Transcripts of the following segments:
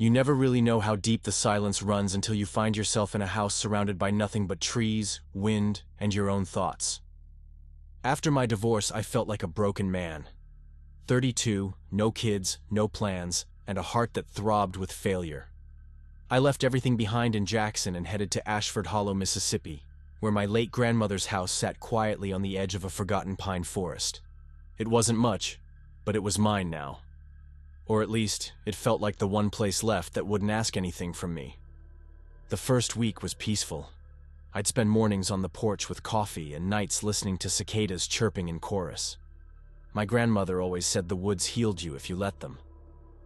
You never really know how deep the silence runs until you find yourself in a house surrounded by nothing but trees, wind, and your own thoughts. After my divorce, I felt like a broken man. 32, no kids, no plans, and a heart that throbbed with failure. I left everything behind in Jackson and headed to Ashford Hollow, Mississippi, where my late grandmother's house sat quietly on the edge of a forgotten pine forest. It wasn't much, but it was mine now. Or at least, it felt like the one place left that wouldn't ask anything from me. The first week was peaceful. I'd spend mornings on the porch with coffee and nights listening to cicadas chirping in chorus. My grandmother always said the woods healed you if you let them.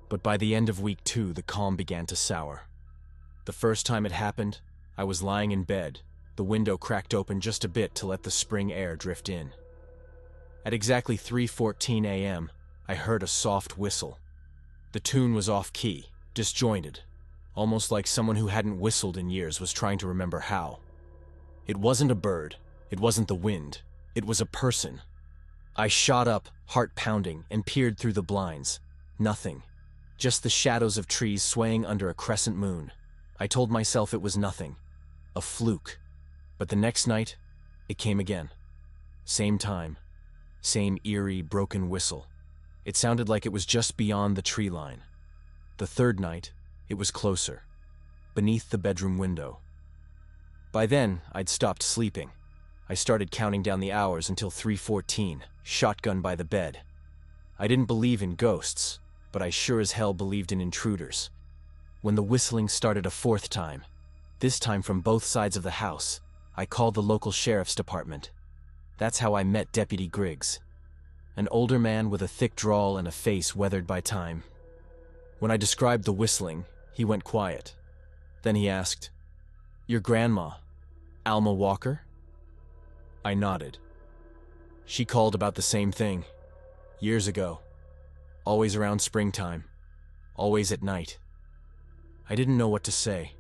But by the end of week 2, the calm began to sour. The first time it happened, I was lying in bed, the window cracked open just a bit to let the spring air drift in. At exactly 3:14 a.m., I heard a soft whistle. The tune was off-key, disjointed, almost like someone who hadn't whistled in years was trying to remember how. It wasn't a bird, it wasn't the wind, it was a person. I shot up, heart pounding, and peered through the blinds. Nothing. Just the shadows of trees swaying under a crescent moon. I told myself it was nothing. A fluke. But the next night, it came again. Same time. Same eerie, broken whistle. It sounded like it was just beyond the tree line. The third night, it was closer. Beneath the bedroom window. By then, I'd stopped sleeping. I started counting down the hours until 3:14, shotgun by the bed. I didn't believe in ghosts, but I sure as hell believed in intruders. When the whistling started a fourth time, this time from both sides of the house, I called the local sheriff's department. That's how I met Deputy Griggs. An older man with a thick drawl and a face weathered by time. When I described the whistling, he went quiet. Then he asked, "Your grandma, Alma Walker?" I nodded. She called about the same thing. Years ago. Always around springtime. Always at night. I didn't know what to say.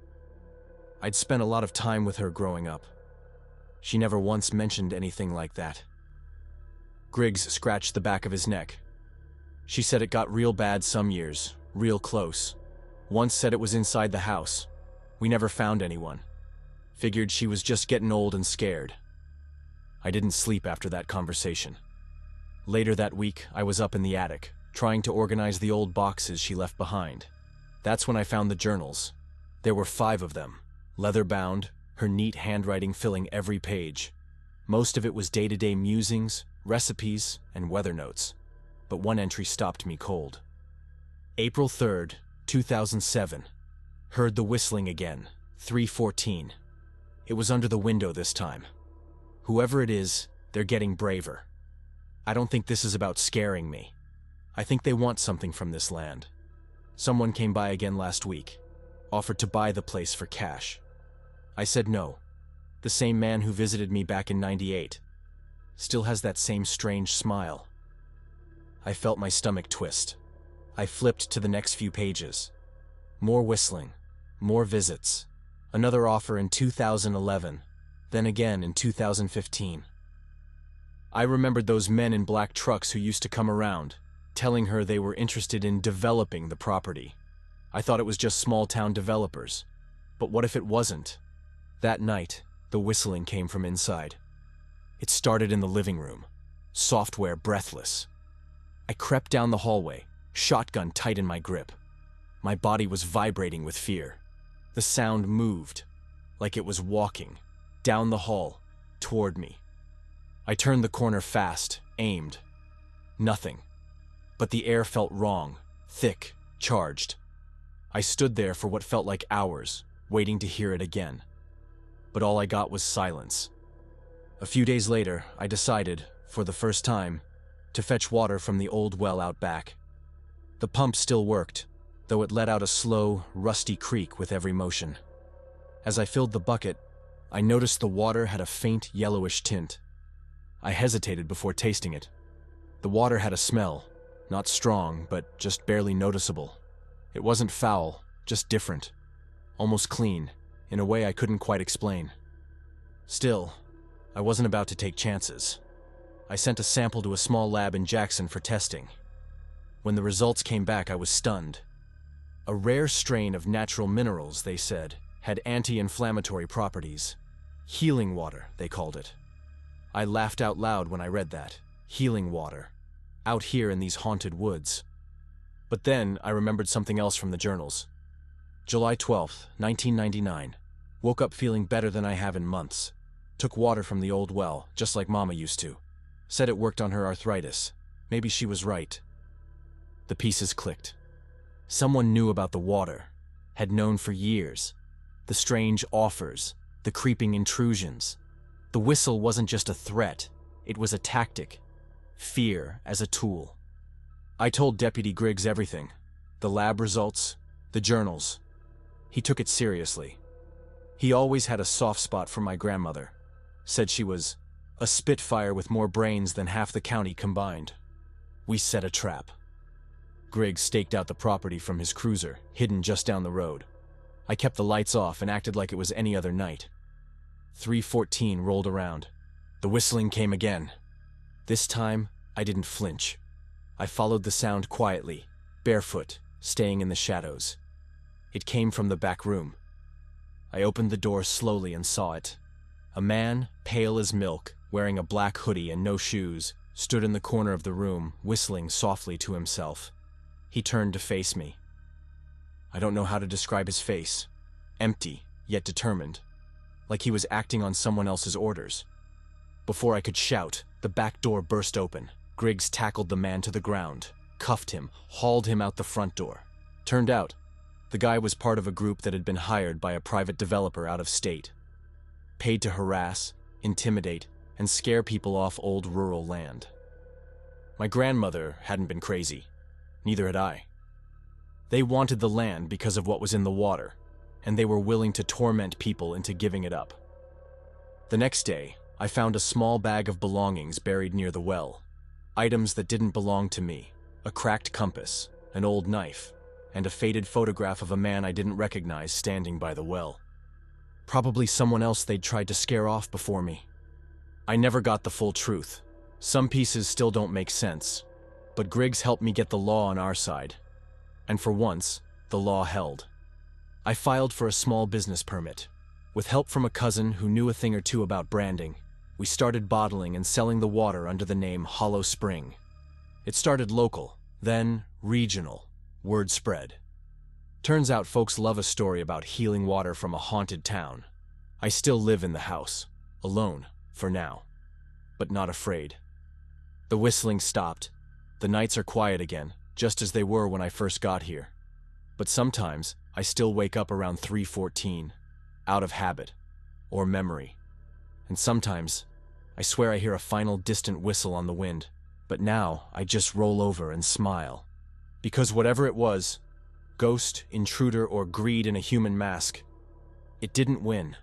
I'd spent a lot of time with her growing up. She never once mentioned anything like that. Griggs scratched the back of his neck. She said it got real bad some years, real close. Once said it was inside the house. We never found anyone. Figured she was just getting old and scared. I didn't sleep after that conversation. Later that week, I was up in the attic, trying to organize the old boxes she left behind. That's when I found the journals. There were 5 of them, leather-bound, her neat handwriting filling every page. Most of it was day-to-day musings, recipes, and weather notes. But one entry stopped me cold. April 3rd, 2007. Heard the whistling again, 3:14. It was under the window this time. Whoever it is, they're getting braver. I don't think this is about scaring me. I think they want something from this land. Someone came by again last week, offered to buy the place for cash. I said no. The same man who visited me back in '98. Still has that same strange smile. I felt my stomach twist. I flipped to the next few pages. More whistling, more visits. Another offer in 2011, then again in 2015. I remembered those men in black trucks who used to come around, telling her they were interested in developing the property. I thought it was just small-town developers. But what if it wasn't? That night, the whistling came from inside. It started in the living room, software breathless. I crept down the hallway, shotgun tight in my grip. My body was vibrating with fear. The sound moved, like it was walking, down the hall, toward me. I turned the corner fast, aimed. Nothing. But the air felt wrong, thick, charged. I stood there for what felt like hours, waiting to hear it again. But all I got was silence. A few days later, I decided, for the first time, to fetch water from the old well out back. The pump still worked, though it let out a slow, rusty creak with every motion. As I filled the bucket, I noticed the water had a faint yellowish tint. I hesitated before tasting it. The water had a smell, not strong, but just barely noticeable. It wasn't foul, just different. Almost clean, in a way I couldn't quite explain. Still, I wasn't about to take chances. I sent a sample to a small lab in Jackson for testing. When the results came back, I was stunned. A rare strain of natural minerals, they said, had anti-inflammatory properties. Healing water, they called it. I laughed out loud when I read that. Healing water. Out here in these haunted woods. But then I remembered something else from the journals. July 12th, 1999. Woke up feeling better than I have in months. Took water from the old well, just like Mama used to. Said it worked on her arthritis. Maybe she was right. The pieces clicked. Someone knew about the water. Had known for years. The strange offers. The creeping intrusions. The whistle wasn't just a threat. It was a tactic. Fear as a tool. I told Deputy Griggs everything. The lab results. The journals. He took it seriously. He always had a soft spot for my grandmother. Said she was a spitfire with more brains than half the county combined. We set a trap. Griggs staked out the property from his cruiser, hidden just down the road. I kept the lights off and acted like it was any other night. 3:14 rolled around. The whistling came again. This time, I didn't flinch. I followed the sound quietly, barefoot, staying in the shadows. It came from the back room. I opened the door slowly and saw it. A man, pale as milk, wearing a black hoodie and no shoes, stood in the corner of the room, whistling softly to himself. He turned to face me. I don't know how to describe his face. Empty, yet determined. Like he was acting on someone else's orders. Before I could shout, the back door burst open. Griggs tackled the man to the ground, cuffed him, hauled him out the front door. Turned out, the guy was part of a group that had been hired by a private developer out of state. Paid to harass, intimidate, and scare people off old rural land. My grandmother hadn't been crazy. Neither had I. They wanted the land because of what was in the water, and they were willing to torment people into giving it up. The next day, I found a small bag of belongings buried near the well. Items that didn't belong to me. A cracked compass, an old knife, and a faded photograph of a man I didn't recognize standing by the well. Probably someone else they'd tried to scare off before me. I never got the full truth. Some pieces still don't make sense, but Griggs helped me get the law on our side. And for once, the law held. I filed for a small business permit. With help from a cousin who knew a thing or two about branding, we started bottling and selling the water under the name Hollow Spring. It started local, then regional. Word spread. Turns out folks love a story about healing water from a haunted town. I still live in the house, alone, for now, but not afraid. The whistling stopped. The nights are quiet again, just as they were when I first got here. But sometimes, I still wake up around 3:14, out of habit, or memory. And sometimes, I swear I hear a final distant whistle on the wind, but now I just roll over and smile. Because whatever it was, ghost, intruder, or greed in a human mask, it didn't win.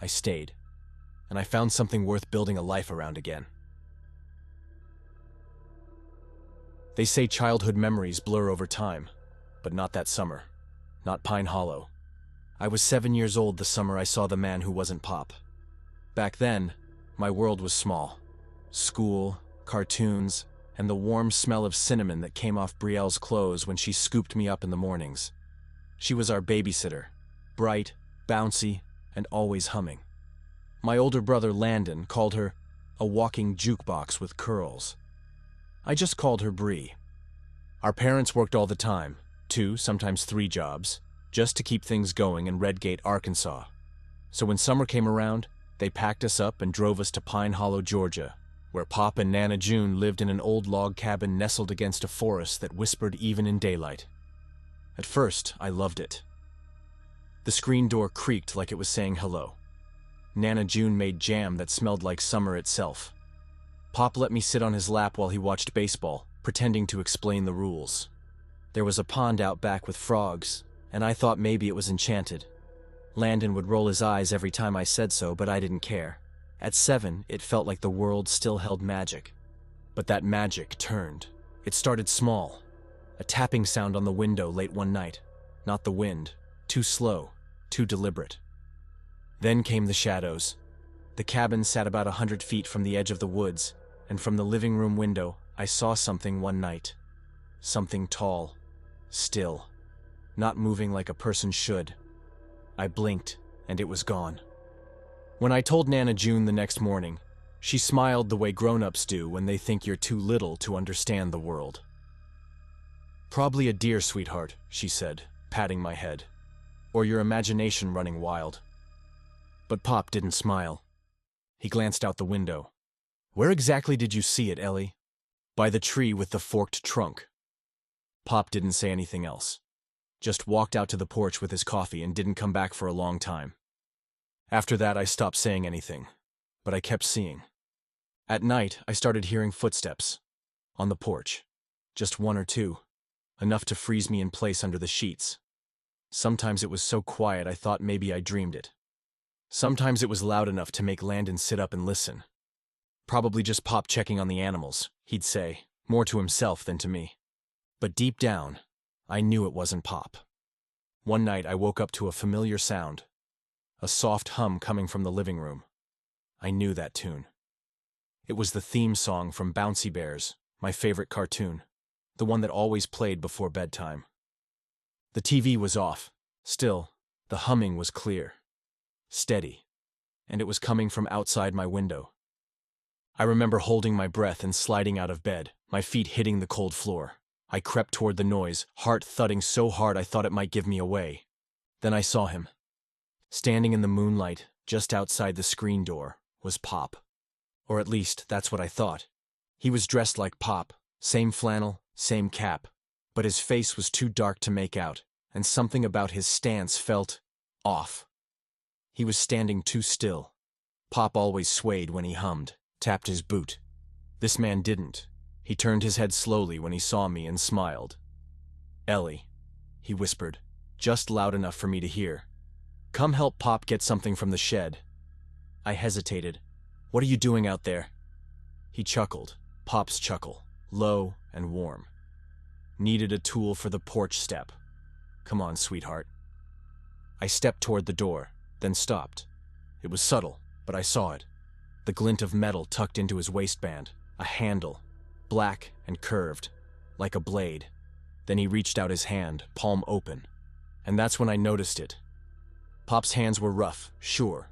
I stayed, and I found something worth building a life around again. They say childhood memories blur over time, but not that summer, not Pine Hollow. I was 7 years old the summer I saw the man who wasn't Pop. Back then, my world was small. School, cartoons, and the warm smell of cinnamon that came off Brielle's clothes when she scooped me up in the mornings. She was our babysitter, bright, bouncy, and always humming. My older brother Landon called her a walking jukebox with curls. I just called her Brie. Our parents worked all the time, 2, sometimes 3 jobs, just to keep things going in Redgate, Arkansas. So when summer came around, they packed us up and drove us to Pine Hollow, Georgia, where Pop and Nana June lived in an old log cabin nestled against a forest that whispered even in daylight. At first, I loved it. The screen door creaked like it was saying hello. Nana June made jam that smelled like summer itself. Pop let me sit on his lap while he watched baseball, pretending to explain the rules. There was a pond out back with frogs, and I thought maybe it was enchanted. Landon would roll his eyes every time I said so, but I didn't care. At 7, it felt like the world still held magic. But that magic turned. It started small. A tapping sound on the window late one night. Not the wind. Too slow. Too deliberate. Then came the shadows. The cabin sat about 100 feet from the edge of the woods, and from the living room window, I saw something one night. Something tall. Still. not moving like a person should. I blinked, and it was gone. When I told Nana June the next morning, she smiled the way grown-ups do when they think you're too little to understand the world. "Probably a deer, sweetheart," she said, patting my head. "Or your imagination running wild." But Pop didn't smile. He glanced out the window. "Where exactly did you see it, Ellie?" "By the tree with the forked trunk." Pop didn't say anything else. Just walked out to the porch with his coffee and didn't come back for a long time. After that, I stopped saying anything, but I kept seeing. At night, I started hearing footsteps. On the porch. Just one or two. Enough to freeze me in place under the sheets. Sometimes it was so quiet I thought maybe I dreamed it. Sometimes it was loud enough to make Landon sit up and listen. "Probably just Pop checking on the animals," he'd say, more to himself than to me. But deep down, I knew it wasn't Pop. One night I woke up to a familiar sound. A soft hum coming from the living room. I knew that tune. It was the theme song from Bouncy Bears, my favorite cartoon, the one that always played before bedtime. The TV was off. Still, the humming was clear. Steady. And it was coming from outside my window. I remember holding my breath and sliding out of bed, my feet hitting the cold floor. I crept toward the noise, heart thudding so hard I thought it might give me away. Then I saw him. Standing in the moonlight, just outside the screen door, was Pop. Or at least, that's what I thought. He was dressed like Pop, same flannel, same cap, but his face was too dark to make out, and something about his stance felt off. He was standing too still. Pop always swayed when he hummed, tapped his boot. This man didn't. He turned his head slowly when he saw me and smiled. "Ellie," he whispered, just loud enough for me to hear. "Come help Pop get something from the shed." I hesitated. "What are you doing out there?" He chuckled, Pop's chuckle, low and warm. "Needed a tool for the porch step. Come on, sweetheart." I stepped toward the door, then stopped. It was subtle, but I saw it. The glint of metal tucked into his waistband, a handle, black and curved, like a blade. Then he reached out his hand, palm open. And that's when I noticed it. Pop's hands were rough, sure,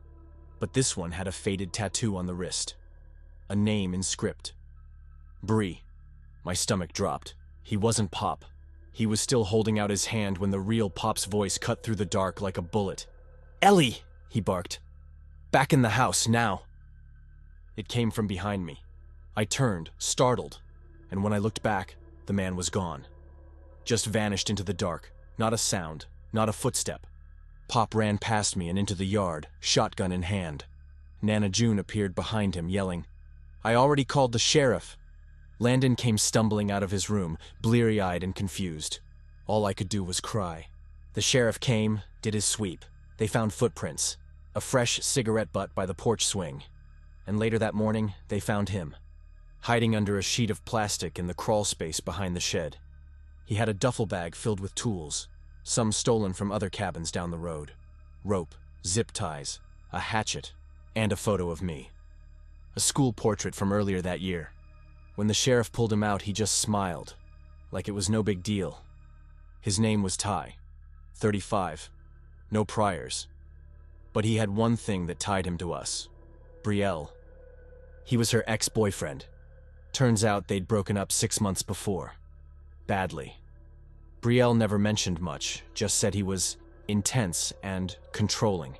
but this one had a faded tattoo on the wrist. A name in script. Bree. My stomach dropped. He wasn't Pop. He was still holding out his hand when the real Pop's voice cut through the dark like a bullet. "Ellie!" he barked. "Back in the house, now!" It came from behind me. I turned, startled, and when I looked back, the man was gone. Just vanished into the dark. Not a sound, not a footstep. Pop ran past me and into the yard, shotgun in hand. Nana June appeared behind him, yelling, "I already called the sheriff." Landon came stumbling out of his room, bleary-eyed and confused. All I could do was cry. The sheriff came, did his sweep. They found footprints, a fresh cigarette butt by the porch swing. And later that morning, they found him, hiding under a sheet of plastic in the crawl space behind the shed. He had a duffel bag filled with tools, some stolen from other cabins down the road. Rope, zip ties, a hatchet, and a photo of me. A school portrait from earlier that year. When the sheriff pulled him out, he just smiled, like it was no big deal. His name was Ty, 35, no priors. But he had one thing that tied him to us, Brielle. He was her ex-boyfriend. Turns out they'd broken up 6 months before. Badly. Brielle never mentioned much, just said he was intense and controlling.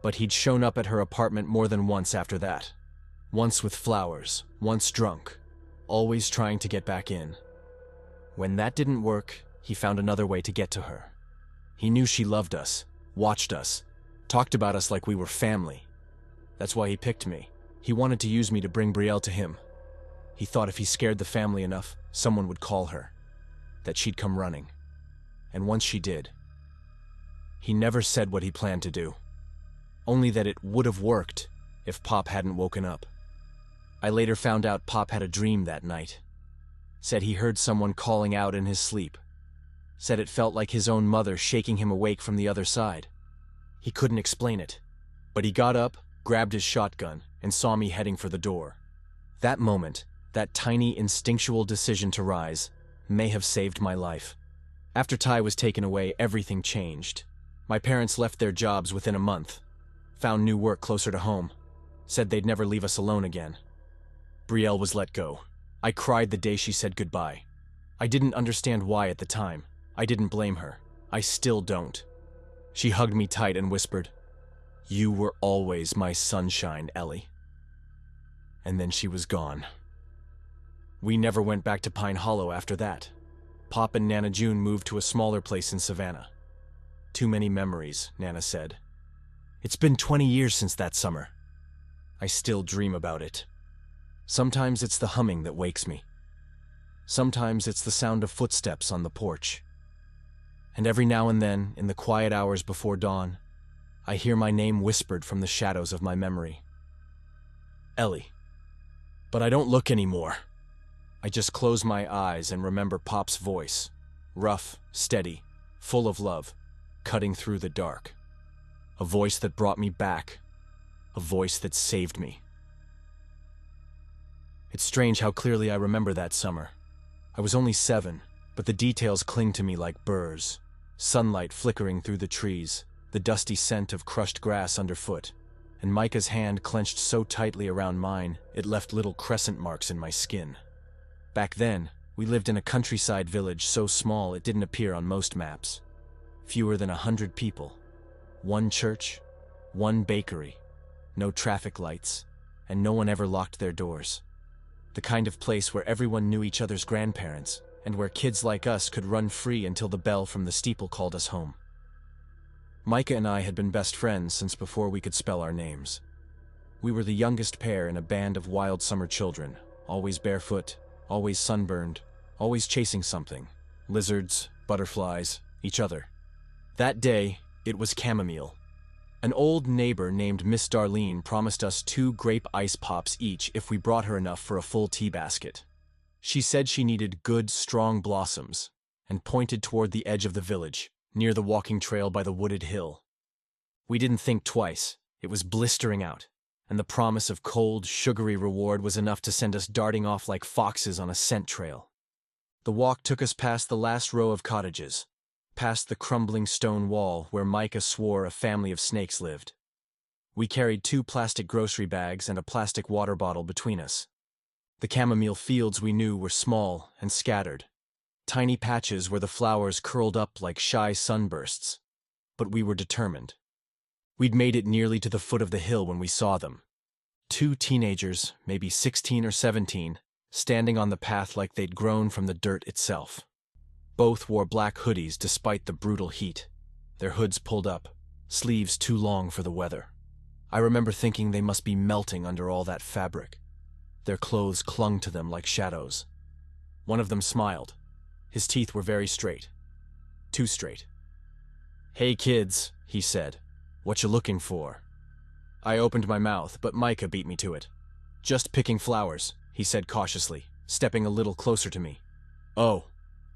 But he'd shown up at her apartment more than once after that. Once with flowers, once drunk, always trying to get back in. When that didn't work, he found another way to get to her. He knew she loved us, watched us, talked about us like we were family. That's why he picked me. He wanted to use me to bring Brielle to him. He thought if he scared the family enough, someone would call her. That she'd come running. And once she did. He never said what he planned to do. Only that it would have worked if Pop hadn't woken up. I later found out Pop had a dream that night. Said he heard someone calling out in his sleep. Said it felt like his own mother shaking him awake from the other side. He couldn't explain it. But he got up, grabbed his shotgun, and saw me heading for the door. That moment, that tiny instinctual decision to rise, may have saved my life. After Ty was taken away, everything changed. My parents left their jobs within a month, found new work closer to home, said they'd never leave us alone again. Brielle was let go. I cried the day she said goodbye. I didn't understand why at the time. I didn't blame her. I still don't. She hugged me tight and whispered, "You were always my sunshine, Ellie." And then she was gone. We never went back to Pine Hollow after that. Pop and Nana June moved to a smaller place in Savannah. Too many memories, Nana said. It's been 20 years since that summer. I still dream about it. Sometimes it's the humming that wakes me. Sometimes it's the sound of footsteps on the porch. And every now and then, in the quiet hours before dawn, I hear my name whispered from the shadows of my memory. Ellie. But I don't look anymore. I just close my eyes and remember Pop's voice, rough, steady, full of love, cutting through the dark. A voice that brought me back, a voice that saved me. It's strange how clearly I remember that summer. I was only 7, but the details cling to me like burrs. Sunlight flickering through the trees, the dusty scent of crushed grass underfoot, and Micah's hand clenched so tightly around mine it left little crescent marks in my skin. Back then, we lived in a countryside village so small it didn't appear on most maps. Fewer than 100 people. One church, one bakery, no traffic lights, and no one ever locked their doors. The kind of place where everyone knew each other's grandparents, and where kids like us could run free until the bell from the steeple called us home. Micah and I had been best friends since before we could spell our names. We were the youngest pair in a band of wild summer children, always barefoot, always sunburned, always chasing something. Lizards, butterflies, each other. That day, it was chamomile. An old neighbor named Miss Darlene promised us 2 grape ice pops each if we brought her enough for a full tea basket. She said she needed good, strong blossoms, and pointed toward the edge of the village, near the walking trail by the wooded hill. We didn't think twice. It was blistering out, and the promise of cold, sugary reward was enough to send us darting off like foxes on a scent trail. The walk took us past the last row of cottages, past the crumbling stone wall where Micah swore a family of snakes lived. We carried 2 plastic grocery bags and a plastic water bottle between us. The chamomile fields we knew were small and scattered, tiny patches where the flowers curled up like shy sunbursts. But we were determined. We'd made it nearly to the foot of the hill when we saw them. 2 teenagers, maybe 16 or 17, standing on the path like they'd grown from the dirt itself. Both wore black hoodies despite the brutal heat, their hoods pulled up, sleeves too long for the weather. I remember thinking they must be melting under all that fabric. Their clothes clung to them like shadows. One of them smiled. His teeth were very straight. Too straight. "Hey kids," he said. "What you looking for?" I opened my mouth, but Micah beat me to it. "Just picking flowers," he said cautiously, stepping a little closer to me. "Oh,"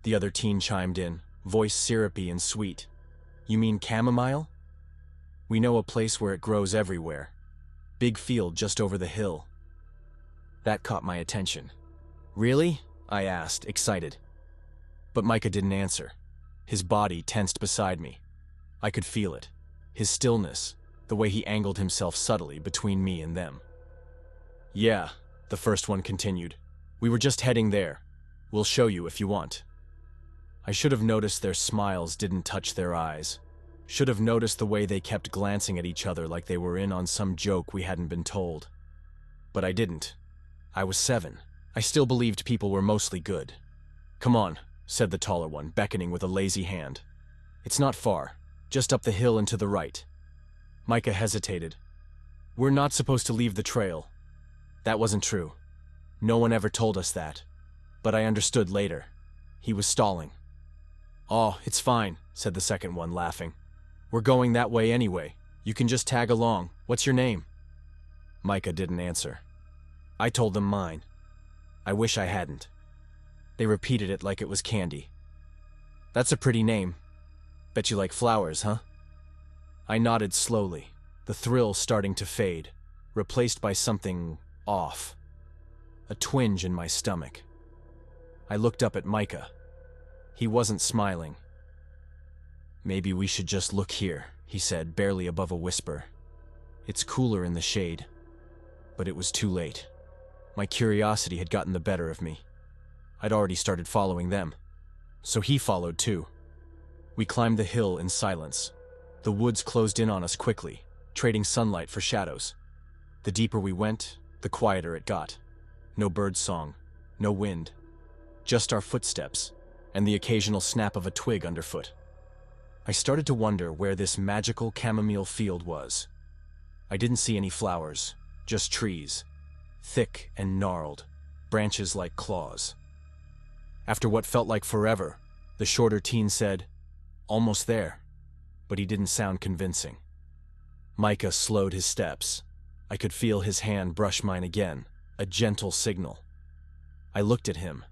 the other teen chimed in, voice syrupy and sweet. "You mean chamomile? We know a place where it grows everywhere. Big field just over the hill." That caught my attention. "Really?" I asked, excited. But Micah didn't answer. His body tensed beside me. I could feel it. His stillness, the way he angled himself subtly between me and them. "Yeah," the first one continued. "We were just heading there. We'll show you if you want." I should have noticed their smiles didn't touch their eyes. Should have noticed the way they kept glancing at each other like they were in on some joke we hadn't been told. But I didn't. I was 7. I still believed people were mostly good. "Come on," said the taller one, beckoning with a lazy hand. "It's not far. Just up the hill and to the right." Micah hesitated. "We're not supposed to leave the trail." That wasn't true. No one ever told us that. But I understood later. He was stalling. "Oh, it's fine," said the second one, laughing. "We're going that way anyway. You can just tag along. What's your name?" Micah didn't answer. I told them mine. I wish I hadn't. They repeated it like it was candy. "That's a pretty name. Bet you like flowers, huh?" I nodded slowly, the thrill starting to fade, replaced by something off. A twinge in my stomach. I looked up at Micah. He wasn't smiling. "Maybe we should just look here," he said, barely above a whisper. "It's cooler in the shade." But it was too late. My curiosity had gotten the better of me. I'd already started following them. So he followed too. We climbed the hill in silence. The woods closed in on us quickly, trading sunlight for shadows. The deeper we went, the quieter it got. No bird song, no wind. Just our footsteps, and the occasional snap of a twig underfoot. I started to wonder where this magical chamomile field was. I didn't see any flowers, just trees, thick and gnarled, branches like claws. After what felt like forever, the shorter teen said, "Almost there," but he didn't sound convincing. Micah slowed his steps. I could feel his hand brush mine again, a gentle signal. I looked at him,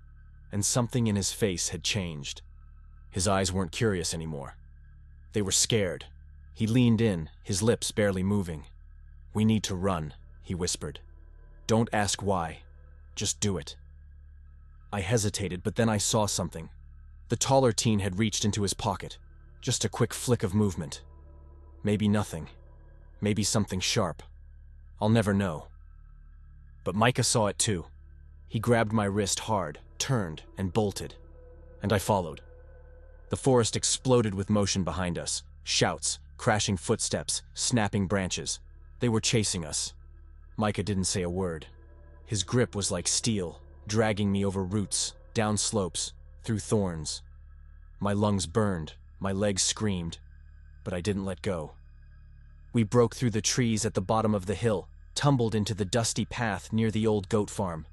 and something in his face had changed. His eyes weren't curious anymore. They were scared. He leaned in, his lips barely moving. "We need to run," he whispered. "Don't ask why. Just do it." I hesitated, but then I saw something. The taller teen had reached into his pocket. Just a quick flick of movement. Maybe nothing. Maybe something sharp. I'll never know. But Micah saw it too. He grabbed my wrist hard, turned, and bolted. And I followed. The forest exploded with motion behind us. Shouts, crashing footsteps, snapping branches. They were chasing us. Micah didn't say a word. His grip was like steel, dragging me over roots, down slopes, through thorns. My lungs burned, my legs screamed, but I didn't let go. We broke through the trees at the bottom of the hill, tumbled into the dusty path near the old goat farm.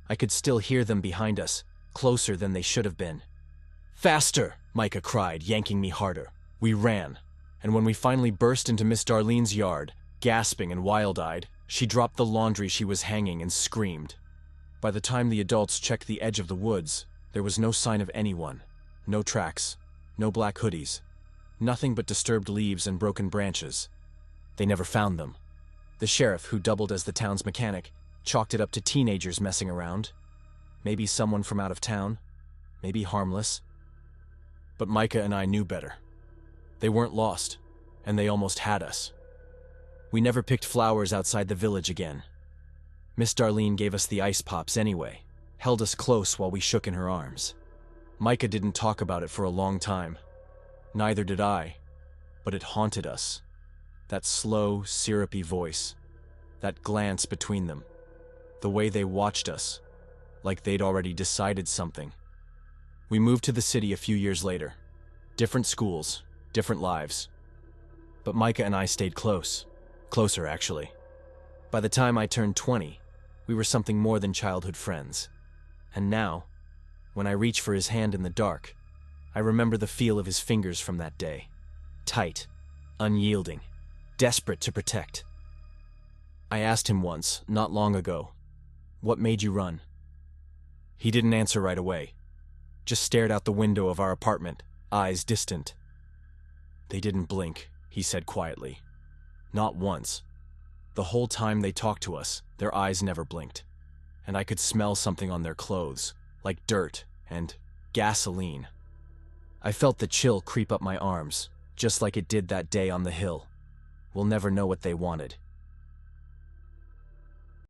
I could still hear them behind us, closer than they should have been. "Faster!" Micah cried, yanking me harder. We ran, and when we finally burst into Miss Darlene's yard, gasping and wild-eyed, she dropped the laundry she was hanging and screamed. By the time the adults checked the edge of the woods, there was no sign of anyone. No tracks, no black hoodies, nothing but disturbed leaves and broken branches. They never found them. The sheriff, who doubled as the town's mechanic, chalked it up to teenagers messing around. Maybe someone from out of town, maybe harmless. But Micah and I knew better. They weren't lost, and they almost had us. We never picked flowers outside the village again. Miss Darlene gave us the ice pops anyway, held us close while we shook in her arms. Micah didn't talk about it for a long time. Neither did I, but it haunted us. That slow, syrupy voice, that glance between them, the way they watched us, like they'd already decided something. We moved to the city a few years later. Different schools, different lives. But Micah and I stayed close. Closer, actually. By the time I turned 20, we were something more than childhood friends. And now, when I reach for his hand in the dark, I remember the feel of his fingers from that day. Tight, unyielding, desperate to protect. I asked him once, not long ago, "What made you run?" He didn't answer right away. Just stared out the window of our apartment, eyes distant. "They didn't blink," he said quietly. "Not once. The whole time they talked to us, their eyes never blinked. And I could smell something on their clothes, like dirt and gasoline." I felt the chill creep up my arms, just like it did that day on the hill. We'll never know what they wanted.